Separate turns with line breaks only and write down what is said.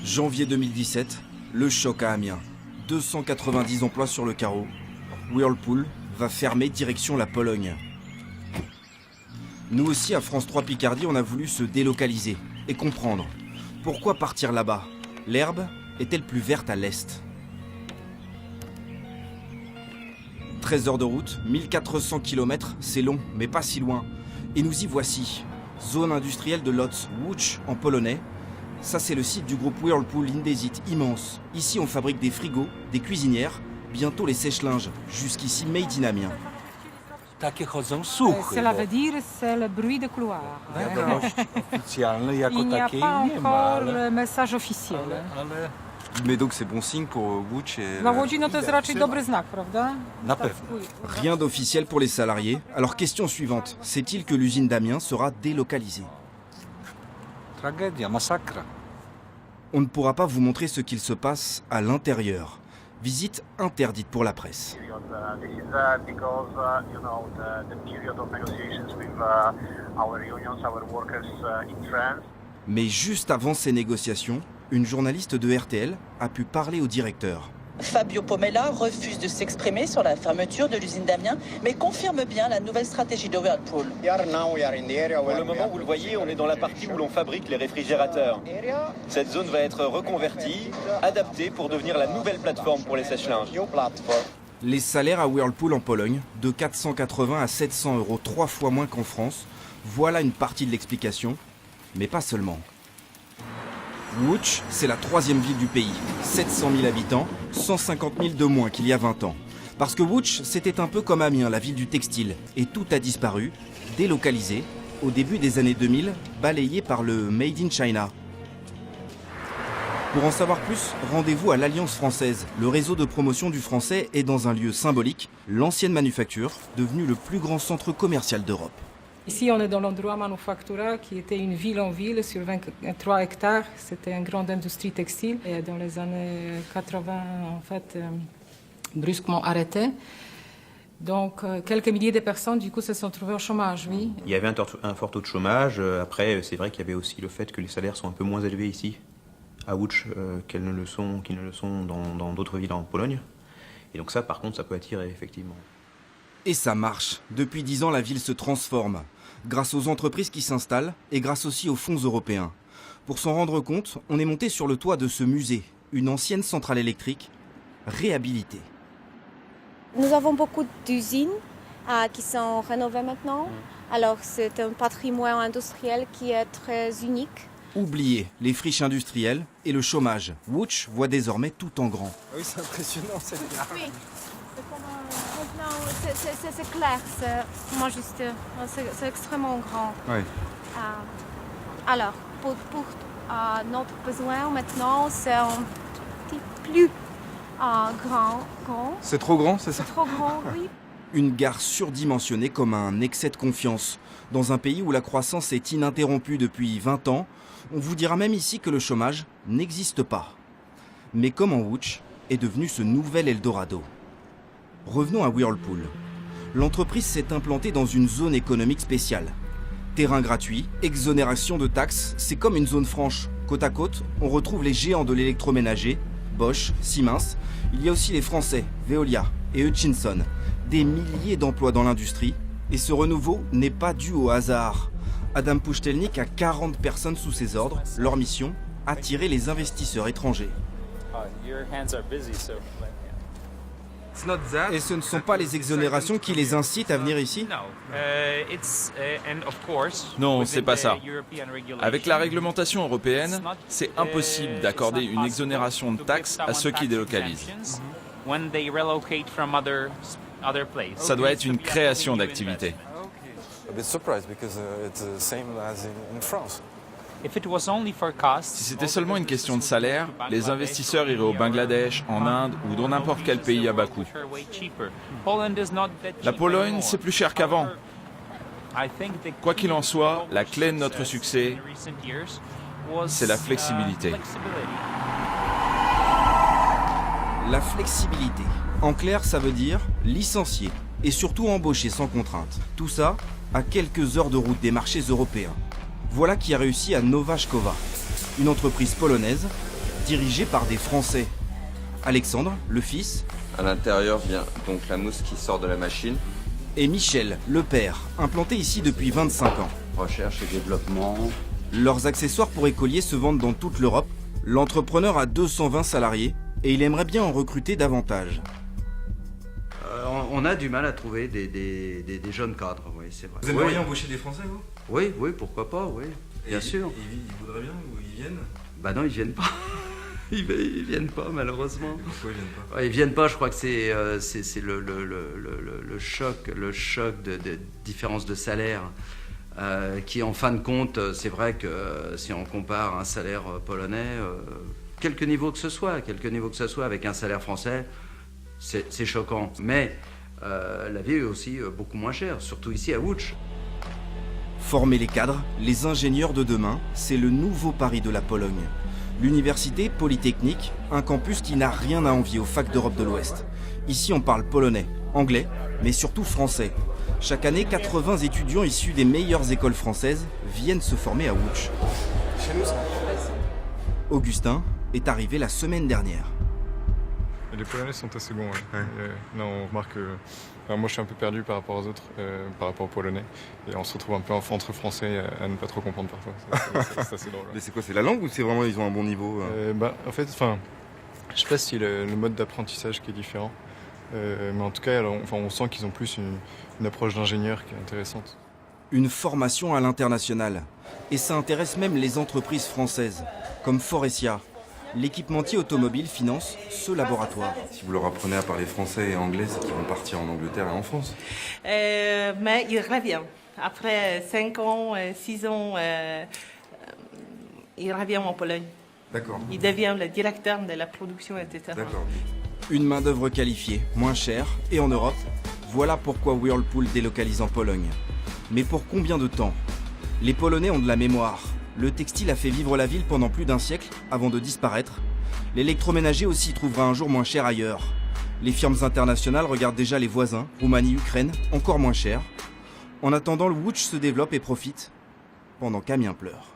Janvier 2017, le choc à Amiens. 290 emplois sur le carreau. Whirlpool va fermer direction la Pologne. Nous aussi, à France 3 Picardie, on a voulu se délocaliser et comprendre. Pourquoi partir là-bas? L'herbe est-elle plus verte à l'est? 13 heures de route, 1400 km, c'est long, mais pas si loin. Et nous y voici. Zone industrielle de Lodz, Łódź en polonais. Ça, c'est le site du groupe Whirlpool Indesit, immense. Ici, on fabrique des frigos, des cuisinières, bientôt les sèche-linges. Jusqu'ici, made in Amiens.
Takie chodzą słuchy.
Cela veut dire c'est le bruit de couloir.
Wiadomości oficjalnej
Il
jako
n'y a
takiej
pas
nie ma,
encore
ale,
le message officiel.
ale
Mais donc c'est bon signe pour Łódź et...
Dla Łodzi no to jest raczej dobry znak, prawda?
na pewno.
Rien d'officiel pour les salariés. Alors, question suivante. Sait-il que l'usine d'Amiens sera délocalisée?
Tragedia, masakra.
On ne pourra pas vous montrer ce qu'il se passe à l'intérieur. Visite interdite pour la presse.
This is because the period of negotiations with our unions, our workers in France.
Mais juste avant ces négociations, une journaliste de RTL a pu parler au directeur.
Fabio Pomella refuse de s'exprimer sur la fermeture de l'usine d'Amiens, mais confirme bien la nouvelle stratégie de Whirlpool.
Pour le moment, vous le voyez, on est dans la partie où l'on fabrique les réfrigérateurs. Cette zone va être reconvertie, adaptée pour devenir la nouvelle plateforme pour les sèche-linges.
Les salaires à Whirlpool en Pologne, de 480 à 700 euros, 3 fois moins qu'en France. Voilà une partie de l'explication, mais pas seulement. Łódź, c'est la 3e ville du pays. 700 000 habitants, 150 000 de moins qu'il y a 20 ans. Parce que Łódź, c'était un peu comme Amiens, la ville du textile. Et tout a disparu, délocalisé, au début des années 2000, balayé par le Made in China. Pour en savoir plus, rendez-vous à l'Alliance française. Le réseau de promotion du français est dans un lieu symbolique, l'ancienne manufacture, devenue le plus grand centre commercial d'Europe.
Ici, on est dans l'endroit Manufactura, qui était une ville en ville sur 23 hectares. C'était une grande industrie textile. Et dans les années 80, en fait, brusquement arrêté. Donc, quelques milliers de personnes, du coup, se sont trouvées au chômage, oui.
Il y avait un fort taux de chômage. Après, c'est vrai qu'il y avait aussi le fait que les salaires sont un peu moins élevés ici, à Łódź, qu'ils ne le sont dans d'autres villes en Pologne. Et donc ça, par contre, ça peut attirer, effectivement.
Et ça marche. Depuis 10 ans, la ville se transforme. Grâce aux entreprises qui s'installent et grâce aussi aux fonds européens. Pour s'en rendre compte, on est monté sur le toit de ce musée, une ancienne centrale électrique, réhabilitée.
Nous avons beaucoup d'usines qui sont rénovées maintenant. Alors c'est un patrimoine industriel qui est très unique.
Oubliez les friches industrielles et le chômage. Łódź voit désormais tout en grand.
Oui, c'est impressionnant cette carte.
Oui, c'est clair, c'est moi juste, c'est extrêmement grand.
Ouais.
Alors, pour notre besoin maintenant, c'est un petit plus grand.
C'est trop grand, c'est ça?
C'est trop grand, oui.
Une gare surdimensionnée comme un excès de confiance. Dans un pays où la croissance est ininterrompue depuis 20 ans, on vous dira même ici que le chômage n'existe pas. Mais comment Łódź est devenu ce nouvel Eldorado? Revenons à Whirlpool. L'entreprise s'est implantée dans une zone économique spéciale. Terrain gratuit, exonération de taxes, c'est comme une zone franche. Côte à côte, on retrouve les géants de l'électroménager, Bosch, Siemens. Il y a aussi les Français, Veolia et Hutchinson. Des milliers d'emplois dans l'industrie. Et ce renouveau n'est pas dû au hasard. Adam Pusztelnik a 40 personnes sous ses ordres. Leur mission, attirer les investisseurs étrangers. Et ce ne sont pas les exonérations qui les incitent à venir ici?
Non, c'est pas ça. Avec la réglementation européenne, c'est impossible d'accorder une exonération de taxes à ceux qui délocalisent. Ça doit être une création d'activité. Si c'était seulement une question de salaire, les investisseurs iraient au Bangladesh, en Inde ou dans n'importe quel pays à bas coût. La Pologne, c'est plus cher qu'avant. Quoi qu'il en soit, la clé de notre succès, c'est la flexibilité.
La flexibilité. En clair, ça veut dire licencier et surtout embaucher sans contrainte. Tout ça à quelques heures de route des marchés européens. Voilà qui a réussi à Nowa Szkowa, une entreprise polonaise, dirigé par des Français. Alexandre, le fils,
À l'intérieur vient donc la mousse qui sort de la machine.
et Michel, le père, implanté ici depuis 25 ans.
Recherche et développement.
Leurs accessoires pour écoliers se vendent dans toute l'Europe. L'entrepreneur a 220 salariés et il aimerait bien en recruter davantage.
On a du mal à trouver des jeunes cadres, oui, c'est vrai.
Vous aimeriez embaucher des Français, vous?
Oui, pourquoi pas, oui, bien sûr.
Ils voudraient bien ou ils viennent?
Bah non, ils viennent pas. Ils viennent pas, malheureusement.
Pourquoi ils viennent pas?
Ouais, ils viennent pas, je crois que c'est le choc de différence de salaire qui, en fin de compte, c'est vrai que si on compare un salaire polonais, quelque niveau que ce soit, avec un salaire français, c'est choquant. Mais la vie est aussi beaucoup moins chère, surtout ici à Łódź.
Former les cadres, les ingénieurs de demain, c'est le nouveau pari de la Pologne. L'université polytechnique, un campus qui n'a rien à envier aux facs d'Europe de l'Ouest. Ici, on parle polonais, anglais, mais surtout français. Chaque année, 80 étudiants issus des meilleures écoles françaises viennent se former à Łódź.
Chez nous, ça.
Augustin est arrivé la semaine dernière.
Les Polonais sont assez bons, ouais. Non, on remarque que... moi, je suis un peu perdu par rapport aux autres, par rapport aux Polonais. Et on se retrouve un peu entre Français à ne pas trop comprendre parfois. C'est assez drôle. Ouais.
Mais c'est quoi? C'est la langue ou c'est vraiment ils ont un bon niveau?
En fait, je sais pas si le mode d'apprentissage qui est différent. Mais en tout cas, on sent qu'ils ont plus une approche d'ingénieur qui est intéressante.
Une formation à l'international. Et ça intéresse même les entreprises françaises, comme Forestia. L'équipementier automobile finance ce laboratoire.
Si vous leur apprenez à parler français et anglais, c'est qu'ils vont partir en Angleterre et en France.
Mais il revient. Après 5 ans, 6 ans, il revient en Pologne.
D'accord.
Il devient le directeur de la production, etc.
D'accord. Une main-d'œuvre qualifiée, moins chère, et en Europe, voilà pourquoi Whirlpool délocalise en Pologne. Mais pour combien de temps? Les Polonais ont de la mémoire. Le textile a fait vivre la ville pendant plus d'un siècle avant de disparaître. L'électroménager aussi trouvera un jour moins cher ailleurs. Les firmes internationales regardent déjà les voisins, Roumanie, Ukraine, encore moins cher. En attendant, le Łódź se développe et profite, pendant qu'Amiens pleure.